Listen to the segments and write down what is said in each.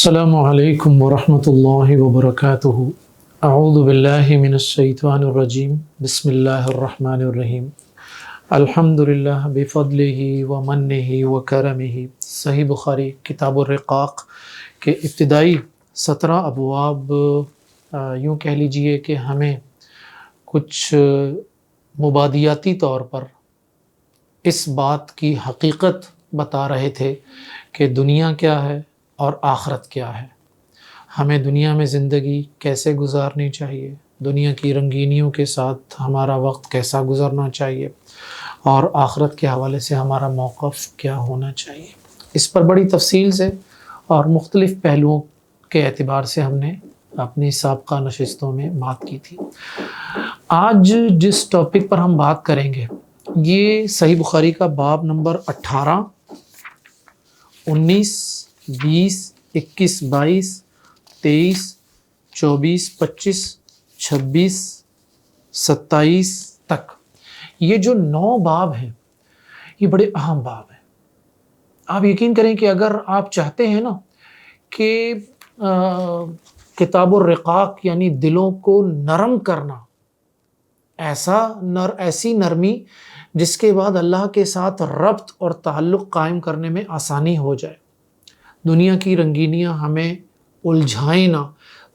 السلام علیکم ورحمۃ اللہ وبرکاتہ۔ اعوذ باللہ من الشیطان الرجیم، بسم اللہ الرحمن الرحیم۔ الحمد للہ بفضلہ ومنہ وکرمہ۔ صحیح بخاری کتاب الرقاق کے ابتدائی 17 ابواب یوں کہہ لیجئے کہ ہمیں کچھ مبادیاتی طور پر اس بات کی حقیقت بتا رہے تھے کہ دنیا کیا ہے اور آخرت کیا ہے، ہمیں دنیا میں زندگی کیسے گزارنی چاہیے، دنیا کی رنگینیوں کے ساتھ ہمارا وقت کیسا گزرنا چاہیے، اور آخرت کے حوالے سے ہمارا موقف کیا ہونا چاہیے۔ اس پر بڑی تفصیل سے اور مختلف پہلوؤں کے اعتبار سے ہم نے اپنی سابقہ نشستوں میں بات کی تھی۔ آج جس ٹاپک پر ہم بات کریں گے یہ صحیح بخاری کا باب نمبر 18، 19، 20، 21، 22، 23، 24، 25، 26، 27 تک یہ جو 9 باب ہیں یہ بڑے اہم باب ہیں۔ آپ یقین کریں کہ اگر آپ چاہتے ہیں نا کہ کتاب الرقاق یعنی دلوں کو نرم کرنا، ایسی نرمی جس کے بعد اللہ کے ساتھ ربط اور تعلق قائم کرنے میں آسانی ہو جائے، دنیا کی رنگینیاں ہمیں الجھائیں نہ،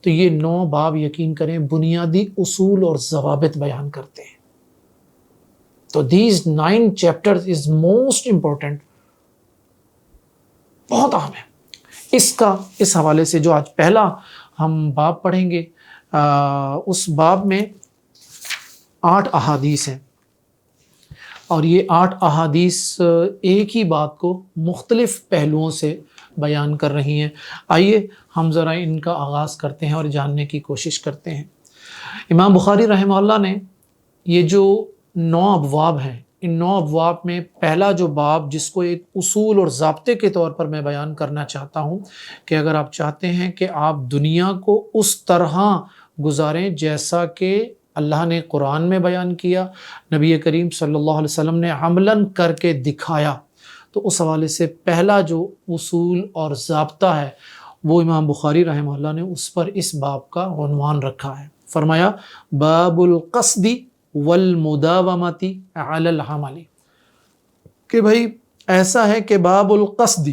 تو یہ 9 باب یقین کریں بنیادی اصول اور ضوابط بیان کرتے ہیں۔ تو these 9 chapters is most important، بہت اہم ہے۔ اس حوالے سے جو آج پہلا ہم باب پڑھیں گے، اس باب میں 8 احادیث ہیں، اور یہ 8 احادیث ایک ہی بات کو مختلف پہلوؤں سے بیان کر رہی ہیں۔ آئیے ہم ذرا ان کا آغاز کرتے ہیں اور جاننے کی کوشش کرتے ہیں۔ امام بخاری رحمہ اللہ نے یہ جو 9 ابواب ہیں، ان 9 ابواب میں پہلا جو باب جس کو ایک اصول اور ضابطے کے طور پر میں بیان کرنا چاہتا ہوں کہ اگر آپ چاہتے ہیں کہ آپ دنیا کو اس طرح گزاریں جیسا کہ اللہ نے قرآن میں بیان کیا، نبی کریم صلی اللہ علیہ وسلم نے عملاً کر کے دکھایا، تو اس حوالے سے پہلا جو اصول اور ضابطہ ہے وہ امام بخاری رحمہ اللہ نے اس پر اس باب کا عنوان رکھا ہے۔ فرمایا باب القصد والمداومۃ علی العمل، کہ بھائی ایسا ہے کہ باب القصد،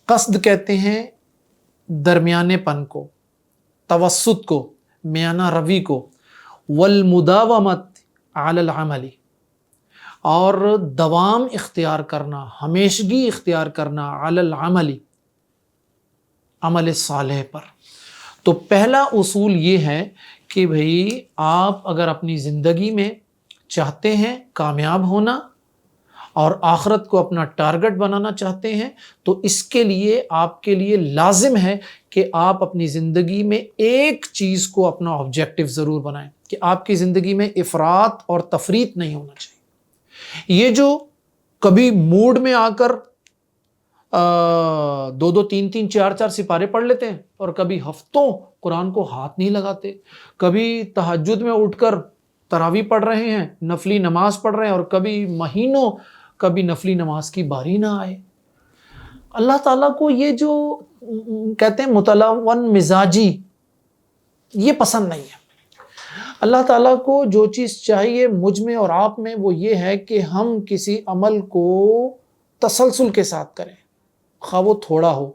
قصد کہتے ہیں درمیانے پن کو، توسط کو، میانہ روی کو، والمداومۃ علی العمل، اور دوام اختیار کرنا، ہمیشگی اختیار کرنا، علی العمل، عمل صالح پر۔ تو پہلا اصول یہ ہے کہ بھئی آپ اگر اپنی زندگی میں چاہتے ہیں کامیاب ہونا اور آخرت کو اپنا ٹارگٹ بنانا چاہتے ہیں، تو اس کے لیے آپ کے لیے لازم ہے کہ آپ اپنی زندگی میں ایک چیز کو اپنا آبجیکٹو ضرور بنائیں، کہ آپ کی زندگی میں افراط اور تفریط نہیں ہونا چاہیے۔ یہ جو کبھی موڈ میں آ کر 2 3 4 سپارے پڑھ لیتے ہیں، اور کبھی ہفتوں قرآن کو ہاتھ نہیں لگاتے، کبھی تہجد میں اٹھ کر تراویح پڑھ رہے ہیں، نفلی نماز پڑھ رہے ہیں، اور کبھی مہینوں کبھی نفلی نماز کی باری نہ آئے۔ اللہ تعالیٰ کو یہ جو کہتے ہیں متلون مزاجی، یہ پسند نہیں ہے۔ اللہ تعالیٰ کو جو چیز چاہیے مجھ میں اور آپ میں وہ یہ ہے کہ ہم کسی عمل کو تسلسل کے ساتھ کریں، خواہ وہ تھوڑا ہو،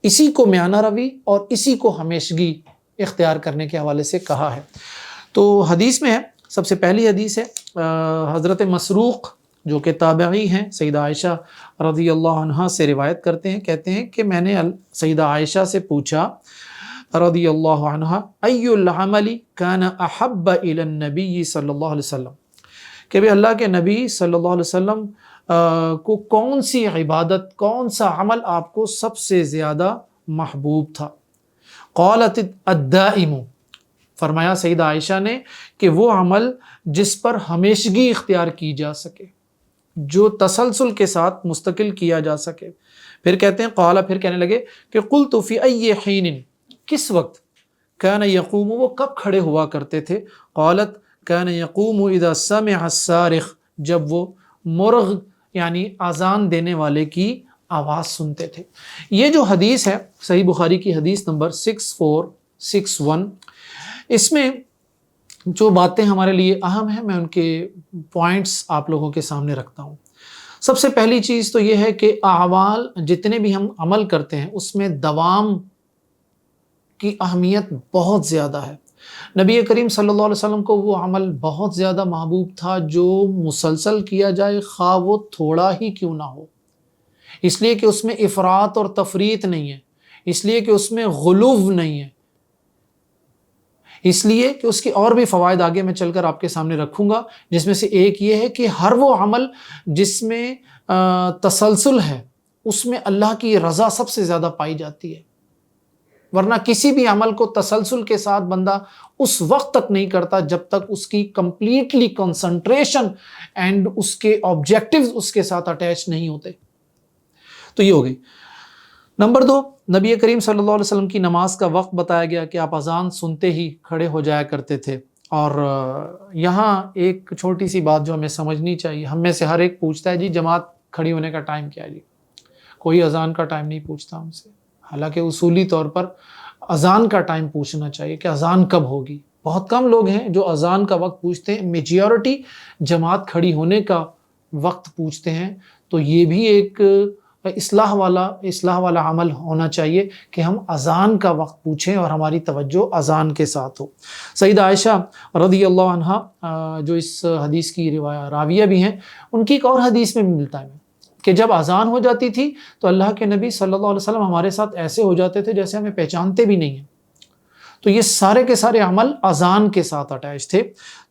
اسی کو میانہ روی اور اسی کو ہمیشگی اختیار کرنے کے حوالے سے کہا ہے۔ تو حدیث میں ہے، سب سے پہلی حدیث ہے حضرت مسروق جو کہ تابعی ہیں، سیدہ عائشہ رضی اللہ عنہا سے روایت کرتے ہیں، کہتے ہیں کہ میں نے سیدہ عائشہ سے پوچھا رضی اللہ عنہ، ای العمل کان احب الی النبی صلی اللہ علیہ وسلم، کہ بھی اللہ کے نبی صلی اللہ علیہ وسلم کو کون سی عبادت، کون سا عمل آپ کو سب سے زیادہ محبوب تھا؟ قالت الدائم، فرمایا سیدہ عائشہ نے کہ وہ عمل جس پر ہمیشگی اختیار کی جا سکے، جو تسلسل کے ساتھ مستقل کیا جا سکے۔ پھر کہتے ہیں قال، پھر کہنے لگے کہ قلت فی ای حین، کس وقت، کان یقوم، وہ کب کھڑے ہوا کرتے تھے، قالت کان یقوم اذا سمع الصارخ، جب وہ مرغ یعنی اذان دینے والے کی آواز سنتے تھے۔ یہ جو حدیث ہے صحیح بخاری کی حدیث نمبر 6461، اس میں جو باتیں ہمارے لیے اہم ہیں میں ان کے پوائنٹس آپ لوگوں کے سامنے رکھتا ہوں۔ سب سے پہلی چیز تو یہ ہے کہ اعمال جتنے بھی ہم عمل کرتے ہیں اس میں دوام کی اہمیت بہت زیادہ ہے۔ نبی کریم صلی اللہ علیہ وسلم کو وہ عمل بہت زیادہ محبوب تھا جو مسلسل کیا جائے، خواہ وہ تھوڑا ہی کیوں نہ ہو، اس لیے کہ اس میں افراط اور تفریط نہیں ہے، اس لیے کہ اس میں غلو نہیں ہے، اس لیے کہ اس کے اور بھی فوائد آگے میں چل کر آپ کے سامنے رکھوں گا، جس میں سے ایک یہ ہے کہ ہر وہ عمل جس میں تسلسل ہے اس میں اللہ کی رضا سب سے زیادہ پائی جاتی ہے، ورنہ کسی بھی عمل کو تسلسل کے ساتھ بندہ اس وقت تک نہیں کرتا جب تک اس کی کمپلیٹلی کنسنٹریشن اینڈ اس کے آبجیکٹیوز اس کے ساتھ اٹیچ نہیں ہوتے۔ تو یہ ہو گئی۔ نمبر 2، نبی کریم صلی اللہ علیہ وسلم کی نماز کا وقت بتایا گیا کہ آپ اذان سنتے ہی کھڑے ہو جایا کرتے تھے۔ اور یہاں ایک چھوٹی سی بات جو ہمیں سمجھنی چاہیے، ہم میں سے ہر ایک پوچھتا ہے جی جماعت کھڑی ہونے کا ٹائم کیا ہے جی، کوئی اذان کا ٹائم نہیں پوچھتا ہم سے، حالانکہ اصولی طور پر اذان کا ٹائم پوچھنا چاہیے کہ اذان کب ہوگی۔ بہت کم لوگ ہیں جو اذان کا وقت پوچھتے ہیں، میجورٹی جماعت کھڑی ہونے کا وقت پوچھتے ہیں۔ تو یہ بھی ایک اصلاح والا عمل ہونا چاہیے کہ ہم اذان کا وقت پوچھیں اور ہماری توجہ اذان کے ساتھ ہو۔ سیدہ عائشہ رضی اللہ عنہا جو اس حدیث کی راویہ بھی ہیں، ان کی ایک اور حدیث میں بھی ملتا ہے کہ جب اذان ہو جاتی تھی تو اللہ کے نبی صلی اللہ علیہ وسلم ہمارے ساتھ ایسے ہو جاتے تھے جیسے ہمیں پہچانتے بھی نہیں ہیں۔ تو یہ سارے کے سارے عمل اذان کے ساتھ اٹیچ تھے۔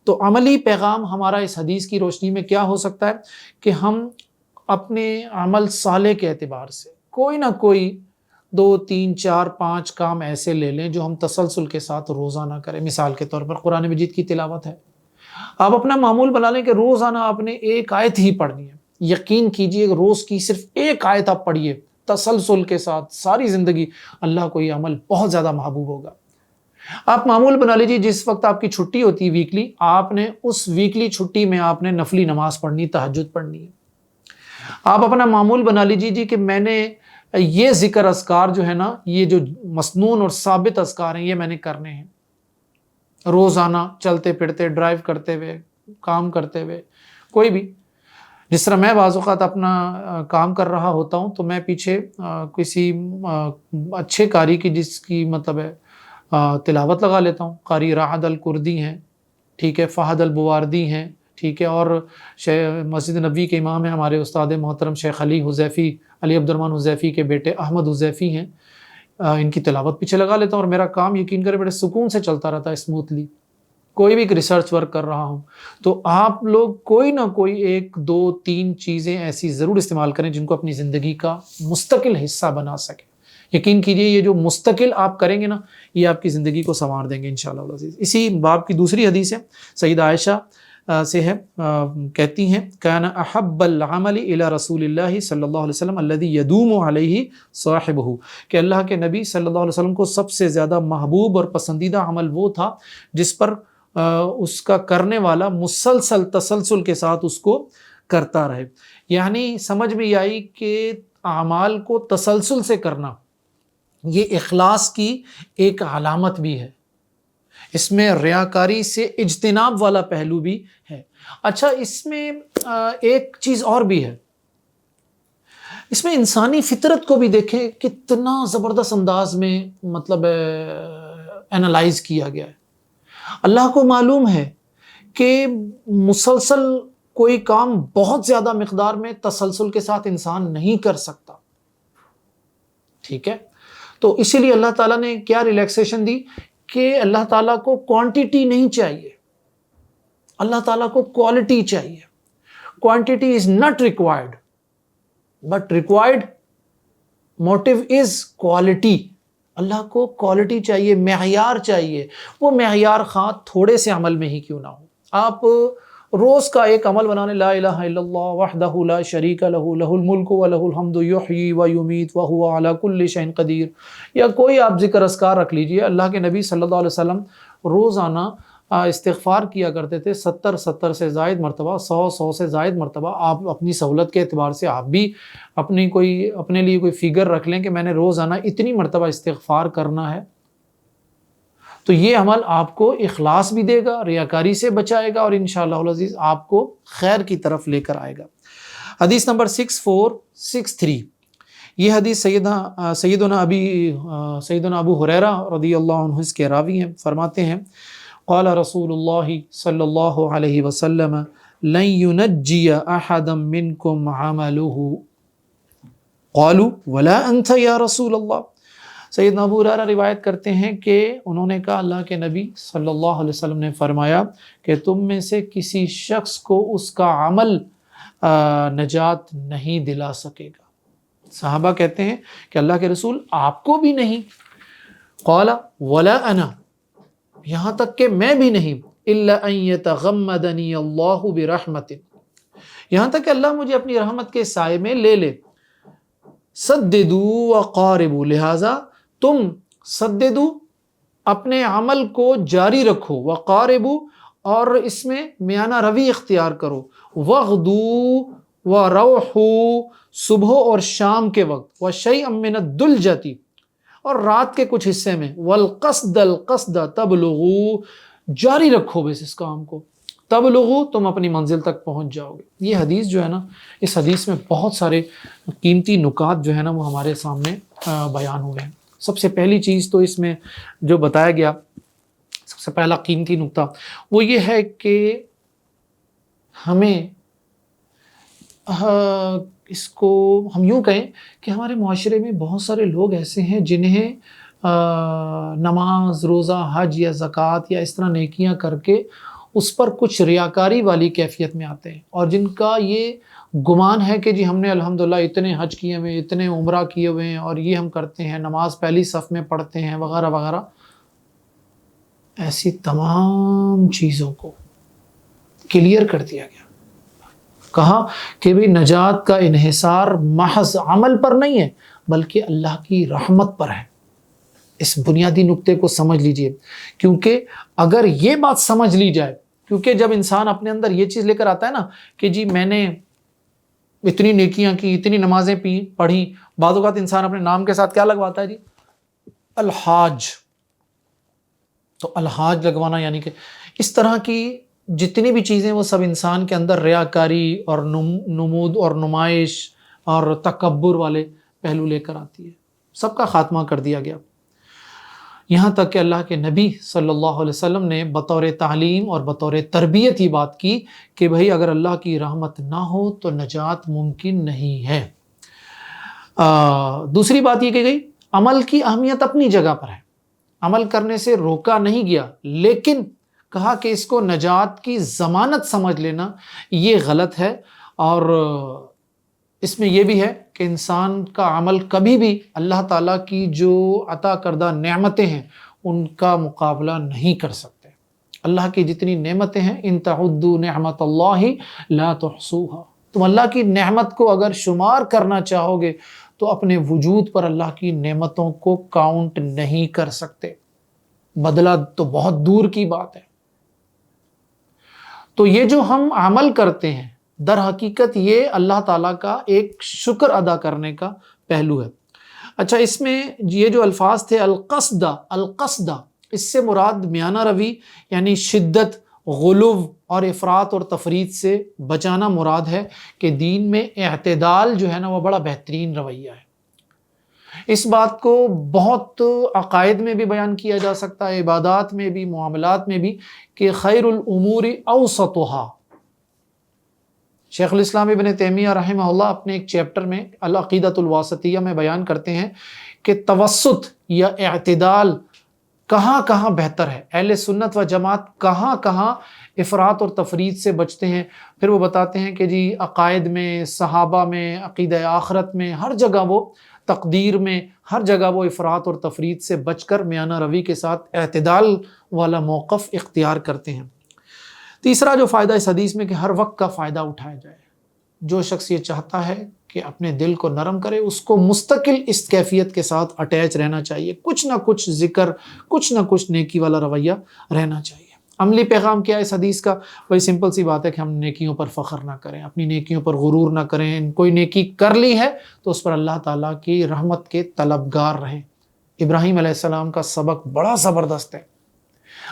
تو عملی پیغام ہمارا اس حدیث کی روشنی میں کیا ہو سکتا ہے کہ ہم اپنے عمل صالح کے اعتبار سے کوئی نہ کوئی 2 3 4 5 کام ایسے لے لیں جو ہم تسلسل کے ساتھ روزانہ کریں۔ مثال کے طور پر قرآن مجید کی تلاوت ہے، آپ اپنا معمول بنا لیں کہ روزانہ آپ نے ایک آیت ہی پڑھنی ہے۔ یقین کیجئے روز کی صرف ایک آیت آپ پڑھیے تسلسل کے ساتھ ساری زندگی، اللہ کو یہ عمل بہت زیادہ محبوب ہوگا۔ آپ معمول بنا لیجیے جس وقت آپ کی چھٹی ہوتی ہے ویکلی، آپ نے اس ویکلی چھٹی میں آپ نے نفلی نماز پڑھنی، تہجد پڑھنی ہے۔ آپ اپنا معمول بنا لیجیے جی کہ میں نے یہ ذکر اذکار جو ہے نا، یہ جو مسنون اور ثابت اذکار ہیں یہ میں نے کرنے ہیں روزانہ، چلتے پھرتے، ڈرائیو کرتے ہوئے، کام کرتے ہوئے، کوئی بھی۔ جس طرح میں بعض اوقات اپنا کام کر رہا ہوتا ہوں تو میں پیچھے کسی اچھے قاری کی جس کی مطلب ہے تلاوت لگا لیتا ہوں، قاری راحت الکردی ہیں، ٹھیک ہے، فہد البواردی ہیں، ٹھیک ہے، اور مسجد نبوی کے امام ہیں ہمارے استاد محترم شیخ علی عبد الرحمن حذیفی کے بیٹے احمد حذیفی ہیں، ان کی تلاوت پیچھے لگا لیتا ہوں اور میرا کام یقین کرے بڑے سکون سے چلتا رہتا ہے، اسموتھلی۔ کوئی بھی ریسرچ ورک کر رہا ہوں تو آپ لوگ کوئی نہ کوئی 1 2 3 چیزیں ایسی ضرور استعمال کریں جن کو اپنی زندگی کا مستقل حصہ بنا سکیں۔ یقین کیجئے یہ جو مستقل آپ کریں گے نا، یہ آپ کی زندگی کو سنوار دیں گے انشاءاللہ العزیز۔ اسی باب کی دوسری حدیث ہے، سیدہ عائشہ سے ہے، کہتی ہیں کان احب العمل الی رسول اللہ صلی اللہ علیہ وسلم الذی یدوم علیہ صاحبہ، کہ اللہ کے نبی صلی اللہ علیہ وسلم کو سب سے زیادہ محبوب اور پسندیدہ عمل وہ تھا جس پر اس کا کرنے والا مسلسل تسلسل کے ساتھ اس کو کرتا رہے۔ یعنی سمجھ میں آئی کہ اعمال کو تسلسل سے کرنا یہ اخلاص کی ایک علامت بھی ہے، اس میں ریاکاری سے اجتناب والا پہلو بھی ہے۔ اچھا، اس میں ایک چیز اور بھی ہے، اس میں انسانی فطرت کو بھی دیکھیں کتنا زبردست انداز میں مطلب انالائز کیا گیا ہے۔ اللہ کو معلوم ہے کہ مسلسل کوئی کام بہت زیادہ مقدار میں تسلسل کے ساتھ انسان نہیں کر سکتا، ٹھیک ہے، تو اسی لیے اللہ تعالیٰ نے کیا ریلیکسیشن دی کہ اللہ تعالیٰ کو کوانٹیٹی نہیں چاہیے، اللہ تعالیٰ کو کوالٹی چاہیے۔ Quantity is not required but required motive is quality. اللہ کو کوالٹی چاہیے، معیار چاہیے، وہ معیار خواہ تھوڑے سے عمل میں ہی کیوں نہ ہو۔ آپ روز کا ایک عمل بنانے، لا الہ الا اللہ وحدہ لا شریک لہ لہ الملک و لہ الحمد یحیی و یمیت وہو علی کل شیء قدیر، یا کوئی آپ ذکر اذکار رکھ لیجئے۔ اللہ کے نبی صلی اللہ علیہ وسلم روزانہ استغفار کیا کرتے تھے 70 سے زائد مرتبہ، 100 سے زائد مرتبہ. آپ اپنی سہولت کے اعتبار سے آپ بھی اپنے لیے کوئی فگر رکھ لیں کہ میں نے روزانہ اتنی مرتبہ استغفار کرنا ہے. تو یہ عمل آپ کو اخلاص بھی دے گا، ریاکاری سے بچائے گا، اور انشاءاللہ العزیز آپ کو خیر کی طرف لے کر آئے گا. حدیث نمبر 6463. یہ حدیث سیدنا ابو ہریرہ رضی اللہ عنہ اس کے راوی ہیں. فرماتے ہیں قال رسول اللہ صلی اللہ علیہ وسلم لن ينجی احدا منکم عملہ قالوا ولا انت یا رسول اللہ. سیدنا ابو ہریرہ روایت کرتے ہیں کہ انہوں نے کہا اللہ کے نبی صلی اللہ علیہ وسلم نے فرمایا کہ تم میں سے کسی شخص کو اس کا عمل نجات نہیں دلا سکے گا. صحابہ کہتے ہیں کہ اللہ کے رسول آپ کو بھی نہیں. قال ولا انا، یہاں تک کہ میں بھی نہیں. الا ان يتغمدني الله برحمت، یہاں تک کہ اللہ مجھے اپنی رحمت کے سائے میں لے لے. سددوا وقاربوا، لہذا تم سددوا اپنے عمل کو جاری رکھو، وقاربوا اور اس میں میانہ روی اختیار کرو، وغدوا وروحوا صبح اور شام کے وقت، وشیئا من الدلجۃ اور رات کے کچھ حصے میں، والقصد تبلغوا جاری رکھو بس اس کام کو، تبلغوا تم اپنی منزل تک پہنچ جاؤ گے. یہ حدیث جو ہے نا، اس حدیث میں بہت سارے قیمتی نکات جو ہے نا وہ ہمارے سامنے بیان ہوئے ہیں. سب سے پہلی چیز تو اس میں جو بتایا گیا، سب سے پہلا قیمتی نکتہ وہ یہ ہے کہ ہمیں اس کو ہم یوں کہیں کہ ہمارے معاشرے میں بہت سارے لوگ ایسے ہیں جنہیں نماز، روزہ، حج یا زکوٰۃ یا اس طرح نیکیاں کر کے اس پر کچھ ریاکاری والی کیفیت میں آتے ہیں، اور جن کا یہ گمان ہے کہ جی ہم نے الحمدللہ اتنے حج کیے ہوئے ہیں، اتنے عمرہ کیے ہوئے ہیں، اور یہ ہم کرتے ہیں، نماز پہلی صف میں پڑھتے ہیں وغیرہ وغیرہ. ایسی تمام چیزوں کو کلیئر کر دیا گیا. کہا کہ بھی نجات کا انحصار محض عمل پر نہیں ہے بلکہ اللہ کی رحمت پر ہے. اس بنیادی نقطے کو سمجھ لیجئے، کیونکہ اگر یہ بات سمجھ لی جائے، کیونکہ جب انسان اپنے اندر یہ چیز لے کر آتا ہے نا کہ جی میں نے اتنی نیکیاں کی، اتنی نمازیں پڑھی، بعض اوقات انسان اپنے نام کے ساتھ کیا لگواتا ہے جی؟ الحاج. تو الحاج لگوانا یعنی کہ اس طرح کی جتنی بھی چیزیں وہ سب انسان کے اندر ریاکاری اور نمود اور نمائش اور تکبر والے پہلو لے کر آتی ہے. سب کا خاتمہ کر دیا گیا. یہاں تک کہ اللہ کے نبی صلی اللہ علیہ وسلم نے بطور تعلیم اور بطور تربیت یہ بات کی کہ بھئی اگر اللہ کی رحمت نہ ہو تو نجات ممکن نہیں ہے. دوسری بات یہ کہ گئی عمل کی اہمیت اپنی جگہ پر ہے، عمل کرنے سے روکا نہیں گیا، لیکن کہا کہ اس کو نجات کی ضمانت سمجھ لینا یہ غلط ہے. اور اس میں یہ بھی ہے کہ انسان کا عمل کبھی بھی اللہ تعالیٰ کی جو عطا کردہ نعمتیں ہیں ان کا مقابلہ نہیں کر سکتے. اللہ کی جتنی نعمتیں ہیں، ان تعدوا نعمت اللہ لا تحصوها، تم اللہ کی نعمت کو اگر شمار کرنا چاہو گے تو اپنے وجود پر اللہ کی نعمتوں کو کاؤنٹ نہیں کر سکتے. بدلہ تو بہت دور کی بات ہے. تو یہ جو ہم عمل کرتے ہیں در حقیقت یہ اللہ تعالیٰ کا ایک شکر ادا کرنے کا پہلو ہے. اچھا، اس میں یہ جو الفاظ تھے القصدہ، اس سے مراد میانہ روی یعنی شدت، غلو اور افراط اور تفریط سے بچانا مراد ہے کہ دین میں اعتدال جو ہے نا وہ بڑا بہترین رویہ ہے. اس بات کو بہت عقائد میں بھی بیان کیا جا سکتا ہے، عبادات میں بھی، معاملات میں بھی، کہ خیر الامور اوسطها. شیخ الاسلام ابن تیمیہ رحمہ اللہ اپنے ایک چیپٹر میں العقیدۃ الواسطیہ میں بیان کرتے ہیں کہ توسط یا اعتدال کہاں کہاں بہتر ہے. اہل سنت و جماعت کہاں کہاں افراط اور تفریط سے بچتے ہیں. پھر وہ بتاتے ہیں کہ جی عقائد میں، صحابہ میں، عقیدہ آخرت میں، ہر جگہ وہ تقدیر میں، ہر جگہ وہ افراط اور تفریط سے بچ کر میانہ روی کے ساتھ اعتدال والا موقف اختیار کرتے ہیں. تیسرا جو فائدہ اس حدیث میں کہ ہر وقت کا فائدہ اٹھایا جائے. جو شخص یہ چاہتا ہے کہ اپنے دل کو نرم کرے، اس کو مستقل اس کیفیت کے ساتھ اٹیچ رہنا چاہیے، کچھ نہ کچھ ذکر، کچھ نہ کچھ نیکی والا رویہ رہنا چاہیے. عملی پیغام کیا ہے اس حدیث کا؟ وہی سمپل سی بات ہے کہ ہم نیکیوں پر فخر نہ کریں، اپنی نیکیوں پر غرور نہ کریں، کوئی نیکی کر لی ہے تو اس پر اللہ تعالیٰ کی رحمت کے طلبگار رہیں۔ ابراہیم علیہ السلام کا سبق بڑا زبردست ہے۔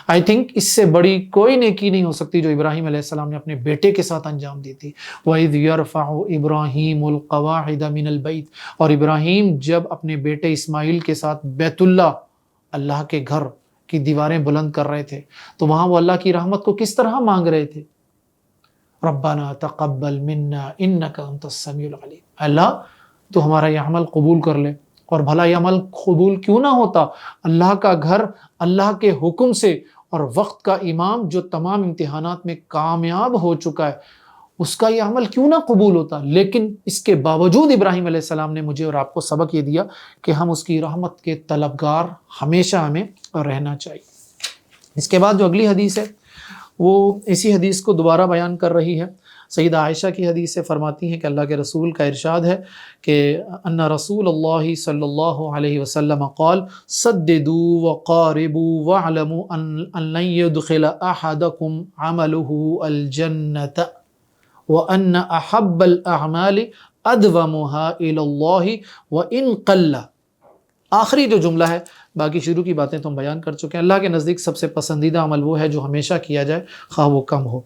آئی تھنک اس سے بڑی کوئی نیکی نہیں ہو سکتی جو ابراہیم علیہ السلام نے اپنے بیٹے کے ساتھ انجام دی تھی۔ وَإِذْ يَرْفَعُ إِبْرَاهِيمُ الْقَوَاعِدَ مِنَ الْبَيْتِ، اور ابراہیم جب اپنے بیٹے اسماعیل کے ساتھ بیت اللہ کے گھر کی دیواریں بلند کر رہے تھے تو وہاں وہ اللہ کی رحمت کو کس طرح مانگ رہے تھے؟ ربنا تقبل منا انک انت السمیع العلیم، اللہ تو ہمارا یہ عمل قبول کر لے۔ اور بھلا یہ عمل قبول کیوں نہ ہوتا؟ اللہ کا گھر اللہ کے حکم سے، اور وقت کا امام جو تمام امتحانات میں کامیاب ہو چکا ہے، اس کا یہ عمل کیوں نہ قبول ہوتا؟ لیکن اس کے باوجود ابراہیم علیہ السلام نے مجھے اور آپ کو سبق یہ دیا کہ ہم اس کی رحمت کے طلبگار ہمیشہ ہمیں رہنا چاہیے۔ اس کے بعد جو اگلی حدیث ہے وہ اسی حدیث کو دوبارہ بیان کر رہی ہے۔ سیدہ عائشہ کی حدیث سے فرماتی ہیں کہ اللہ کے رسول کا ارشاد ہے کہ ان رسول اللہ صلی اللہ علیہ وسلم قال سددوا وقاربوا واعلموا ان لن يدخل احدكم عمله الجنة وان احب الاعمال ادومها الى الله وان قل۔ آخری جو جملہ ہے، باقی شروع کی باتیں تو ہم بیان کر چکے ہیں۔ اللہ کے نزدیک سب سے پسندیدہ عمل وہ ہے جو ہمیشہ کیا جائے، خواہ وہ کم ہو۔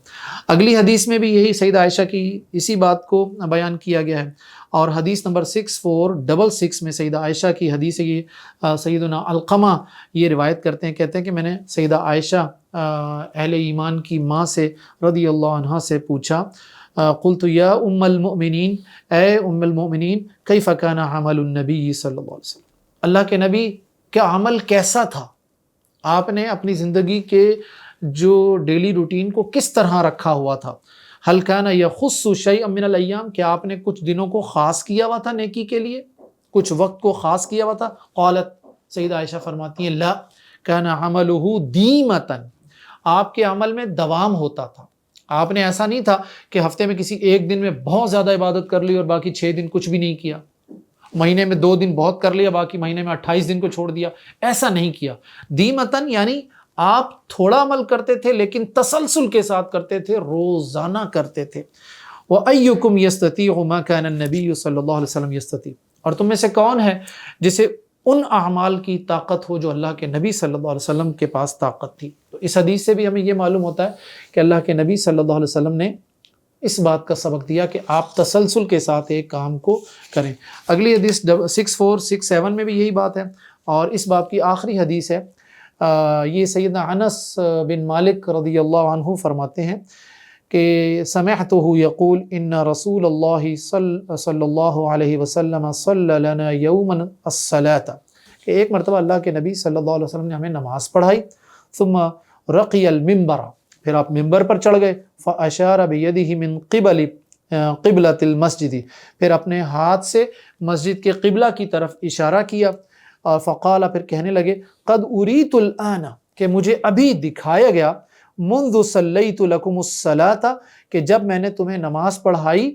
اگلی حدیث میں بھی یہی سیدہ عائشہ کی اسی بات کو بیان کیا گیا ہے، اور حدیث نمبر 6466 میں سیدہ عائشہ کی حدیث ہے۔ یہ سیدنا علقمہ یہ روایت کرتے ہیں، کہتے ہیں کہ میں نے سیدہ عائشہ اہل ایمان کی ماں سے رضی اللہ عنہا سے پوچھا، قلت یا ام المؤمنین، اے ام المؤمنین، کیف کان عمل النبی صلی اللہ علیہ وسلم، اللہ کے نبی کا عمل کیسا تھا؟ آپ نے اپنی زندگی کے جو ڈیلی روٹین کو کس طرح رکھا ہوا تھا؟ هل كان يخص شيئا من الايام، کیا آپ نے کچھ دنوں کو خاص کیا ہوا تھا نیکی کے لیے، کچھ وقت کو خاص کیا ہوا تھا؟ قالت، سیدہ عائشہ فرماتی ہیں، لا كان عمله دیمتا، آپ کے عمل میں دوام ہوتا تھا۔ آپ نے ایسا نہیں تھا کہ ہفتے میں کسی ایک دن میں بہت زیادہ عبادت کر لی اور باقی 6 دن کچھ بھی نہیں کیا، مہینے میں 2 دن بہت کر لیا، باقی مہینے میں 28 دن کو چھوڑ دیا، ایسا نہیں کیا۔ دیمتن یعنی آپ تھوڑا عمل کرتے تھے لیکن تسلسل کے ساتھ کرتے تھے، روزانہ کرتے تھے۔ وَأَيُّكُمْ يَسْتَطِيعُ مَا كَانَ النَّبِيُّ صلی اللہ علیہ وسلم يَسْتَطِيعُ، اور تم میں سے کون ہے جسے ان اعمال کی طاقت ہو جو اللہ کے نبی صلی اللہ علیہ وسلم کے پاس طاقت تھی؟ تو اس حدیث سے بھی ہمیں یہ معلوم ہوتا ہے کہ اللہ کے نبی صلی اللہ علیہ وسلم نے اس بات کا سبق دیا کہ آپ تسلسل کے ساتھ ایک کام کو کریں۔ اگلی حدیث 6467 میں بھی یہی بات ہے، اور اس باب کی آخری حدیث ہے۔ یہ سیدنا انس بن مالک رضی اللہ عنہ فرماتے ہیں کہ سمعتہ یقول ان رسول اللہ صلی اللہ علیہ وسلم صلی لنا یوما الصلاۃ، کہ ایک مرتبہ اللہ کے نبی صلی اللہ علیہ وسلم نے ہمیں نماز پڑھائی، ثم رقی المنبر، پھر آپ ممبر پر چڑھ گئے، فاشار بیدہ من قبل قبلۃ المسجد، پھر اپنے ہاتھ سے مسجد کے قبلہ کی طرف اشارہ کیا، اور فقال، پھر کہنے لگے، قد اریت الآن، کہ مجھے ابھی دکھایا گیا، منذ صلیت لکم الصلاۃ، کہ جب میں نے تمہیں نماز پڑھائی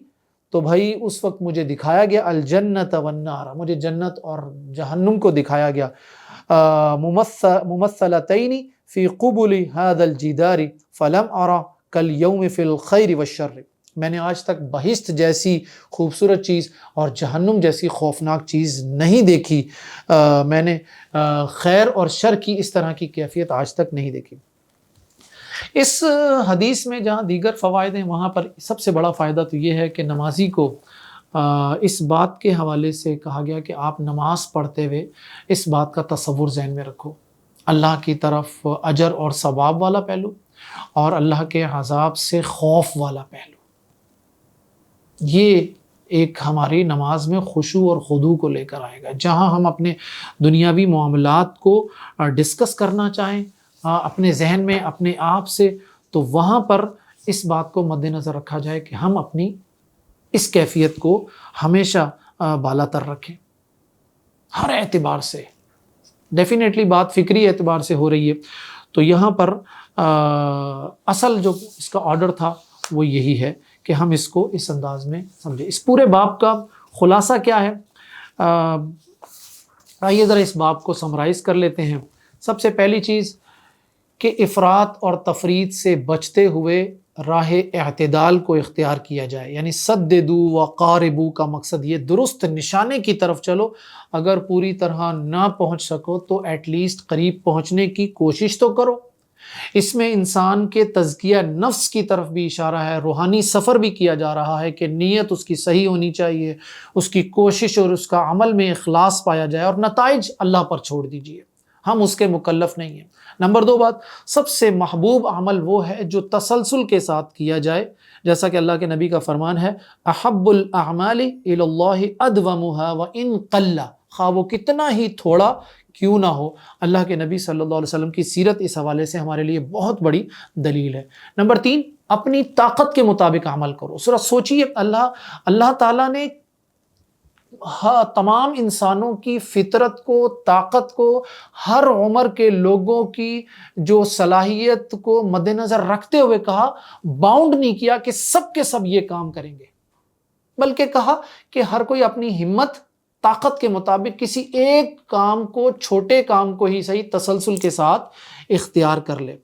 تو بھائی اس وقت مجھے دکھایا گیا، الجنت والنار، مجھے جنت اور جہنم کو دکھایا گیا، ممثلتین فی قبل هذا الجدار فلم ارى کالیوم فی الخیر والشر، میں نے آج تک بہشت جیسی خوبصورت چیز اور جہنم جیسی خوفناک چیز نہیں دیکھی، میں نے خیر اور شر کی اس طرح کی کیفیت آج تک نہیں دیکھی۔ اس حدیث میں جہاں دیگر فوائد ہیں، وہاں پر سب سے بڑا فائدہ تو یہ ہے کہ نمازی کو اس بات کے حوالے سے کہا گیا کہ آپ نماز پڑھتے ہوئے اس بات کا تصور ذہن میں رکھو، اللہ کی طرف اجر اور ثواب والا پہلو، اور اللہ کے عذاب سے خوف والا پہلو۔ یہ ایک ہماری نماز میں خشوع اور خضوع کو لے کر آئے گا۔ جہاں ہم اپنے دنیاوی معاملات کو ڈسکس کرنا چاہیں اپنے ذہن میں اپنے آپ سے، تو وہاں پر اس بات کو مد نظر رکھا جائے کہ ہم اپنی اس کیفیت کو ہمیشہ بالا تر رکھیں، ہر اعتبار سے۔ ڈیفینیٹلی بات فکری اعتبار سے ہو رہی ہے، تو یہاں پر اصل جو اس کا آرڈر تھا وہ یہی ہے کہ ہم اس کو اس انداز میں سمجھیں۔ اس پورے باب کا خلاصہ کیا ہے؟ آئیے ذرا اس باب کو سمرائز کر لیتے ہیں۔ سب سے پہلی چیز کہ افراط اور تفریط سے بچتے ہوئے راہ اعتدال کو اختیار کیا جائے، یعنی سددو وقاربو کا مقصد یہ درست نشانے کی طرف چلو، اگر پوری طرح نہ پہنچ سکو تو ایٹ لیسٹ قریب پہنچنے کی کوشش تو کرو۔ اس میں انسان کے تزکیہ نفس کی طرف بھی اشارہ ہے، روحانی سفر بھی کیا جا رہا ہے کہ نیت اس کی صحیح ہونی چاہیے، اس کی کوشش اور اس کا عمل میں اخلاص پایا جائے، اور نتائج اللہ پر چھوڑ دیجئے، ہم اس کے مکلف نہیں ہیں۔ نمبر 2 بات، سب سے محبوب عمل وہ ہے جو تسلسل کے ساتھ کیا جائے، جیسا کہ اللہ کے نبی کا فرمان ہے احب الاعمال الی اللہ ادومها وان قل، خواہ وہ کتنا ہی تھوڑا کیوں نہ ہو۔ اللہ کے نبی صلی اللہ علیہ وسلم کی سیرت اس حوالے سے ہمارے لیے بہت بڑی دلیل ہے۔ نمبر 3، اپنی طاقت کے مطابق عمل کرو۔ ذرا سوچیے، اللہ تعالیٰ نے تمام انسانوں کی فطرت کو، طاقت کو، ہر عمر کے لوگوں کی جو صلاحیت کو مد نظر رکھتے ہوئے کہا، باؤنڈ نہیں کیا کہ سب کے سب یہ کام کریں گے، بلکہ کہا کہ ہر کوئی اپنی ہمت طاقت کے مطابق کسی ایک کام کو، چھوٹے کام کو ہی صحیح، تسلسل کے ساتھ اختیار کر لے۔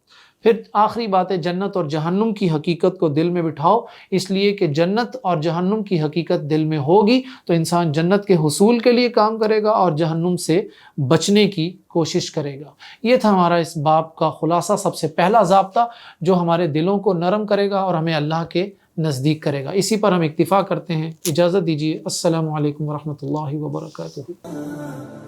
پھر آخری بات ہے، جنت اور جہنم کی حقیقت کو دل میں بٹھاؤ، اس لیے کہ جنت اور جہنم کی حقیقت دل میں ہوگی تو انسان جنت کے حصول کے لیے کام کرے گا اور جہنم سے بچنے کی کوشش کرے گا۔ یہ تھا ہمارا اس باب کا خلاصہ، سب سے پہلا ضابطہ جو ہمارے دلوں کو نرم کرے گا اور ہمیں اللہ کے نزدیک کرے گا۔ اسی پر ہم اکتفا کرتے ہیں، اجازت دیجیے، السلام علیکم ورحمۃ اللہ وبرکاتہ۔